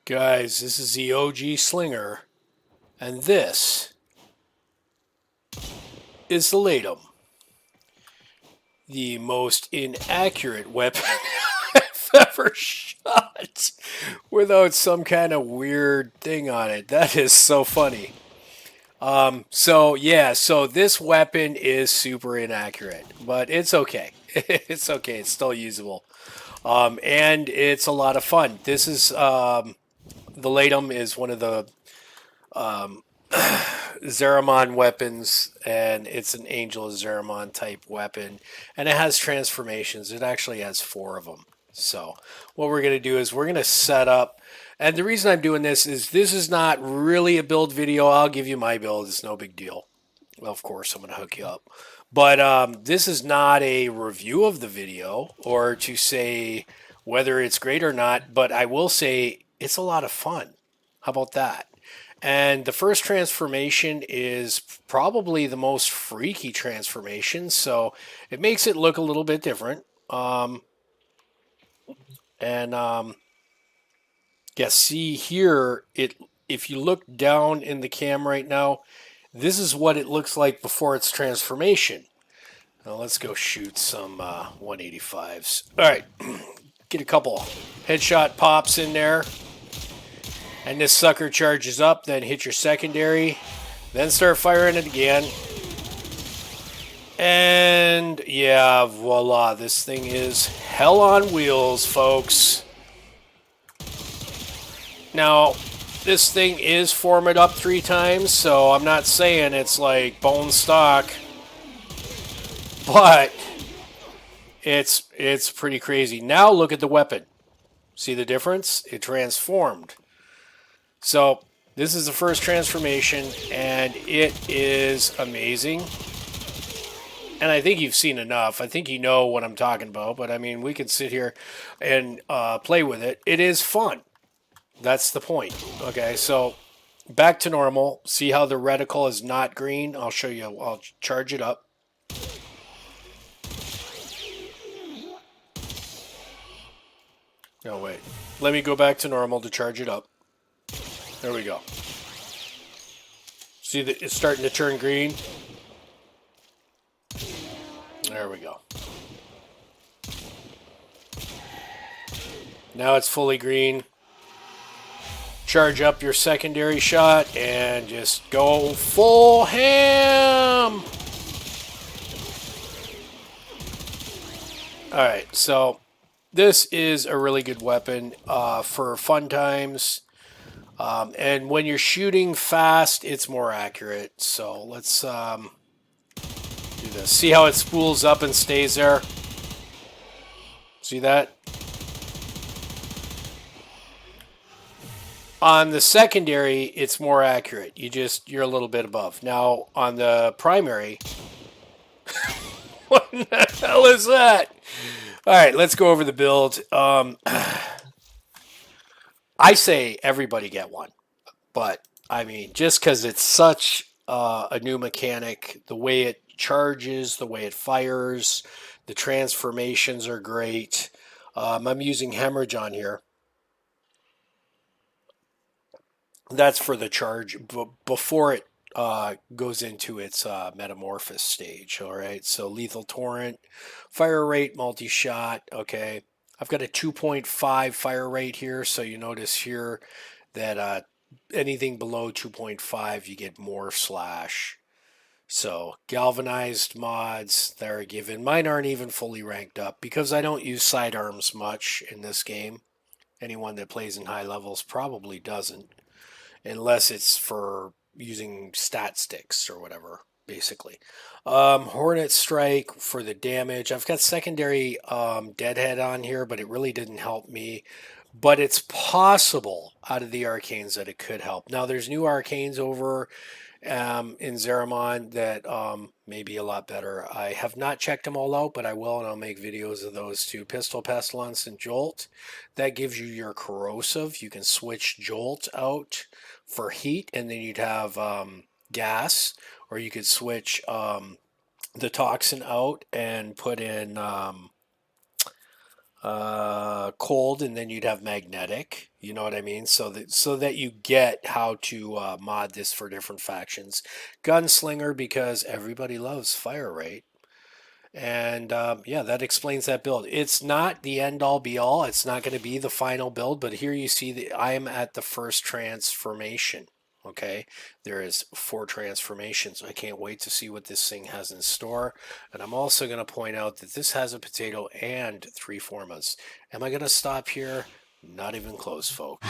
Guys, this is the OG Slinger, and this is the Laetum, the most inaccurate weapon I've ever shot without some kind of weird thing on it. That is so funny. So this weapon is super inaccurate, but it's okay. It's okay. It's still usable. And it's a lot of fun. This is the Laetum is one of the Zeramon weapons, and it's an Angel of Zeramon type weapon, and it has transformations. It actually has four of them. So what we're going to do is we're going to set up, and the reason I'm doing this is not really a build video. I'll give you my build. It's no big deal. Well, of course, I'm going to hook you up. But this is not a review of the video or to say whether it's great or not, but I will say it's a lot of fun. How about that? And the first transformation is probably the most freaky transformation, so it makes it look a little bit different. And yeah, see here, if you look down in the cam right now, this is what it looks like before its transformation. Now let's go shoot some 185s. All right, get a couple headshot pops in there. And this sucker charges up, then hit your secondary, then start firing it again. And yeah, voila, this thing is hell on wheels, folks. Now, this thing is formed up 3 times, so I'm not saying it's like bone stock, but it's pretty crazy. Now look at the weapon. See the difference? It transformed. So this is the first transformation, and it is amazing. And I think you've seen enough. I think you know what I'm talking about. But I mean, we can sit here and play with it. It is fun. That's the point. Okay, so back to normal. See how the reticle is not green? I'll show you. I'll charge it up. No, wait. Let me go back to normal to charge it up. There we go. See that it's starting to turn green? There we go. Now it's fully green. Charge up your secondary shot and just go full ham. Alright, so this is a really good weapon for fun times. And when you're shooting fast, it's more accurate. So let's do this. See how it spools up and stays there? See that? On the secondary, it's more accurate. You're a little bit above. Now, on the primary, what the hell is that? All right, let's go over the build. I say everybody get one, but I mean, just because it's such a new mechanic, the way it charges, the way it fires, the transformations are great. I'm using hemorrhage on here. That's for the charge before it goes into its metamorphosis stage. All right, so lethal torrent, fire rate, multi-shot. Okay, I've got a 2.5 fire rate here, so you notice here that anything below 2.5 you get more slash. So galvanized mods that are given. Mine aren't even fully ranked up because I don't use sidearms much in this game. Anyone that plays in high levels probably doesn't, unless it's for using stat sticks or whatever, basically. Hornet Strike for the damage. I've got secondary Deadhead on here, but it really didn't help me. But it's possible out of the arcanes that it could help. Now, there's new arcanes over in Zeramon that may be a lot better. I have not checked them all out, but I will, and I'll make videos of those too. Pistol Pestilence and Jolt. That gives you your corrosive. You can switch Jolt out for heat, and then you'd have gas, or you could switch the toxin out and put in cold, and then you'd have magnetic. You know what I mean? So that you get how to mod this for different factions. Gunslinger, because everybody loves fire rate. And yeah, that explains that build. It's not the end all be all. It's not going to be the final build, but here you see that I am at the first transformation. Okay, there is 4 transformations. I can't wait to see what this thing has in store. And I'm also going to point out that this has a potato and 3 formas. Am I going to stop here? Not even close, folks.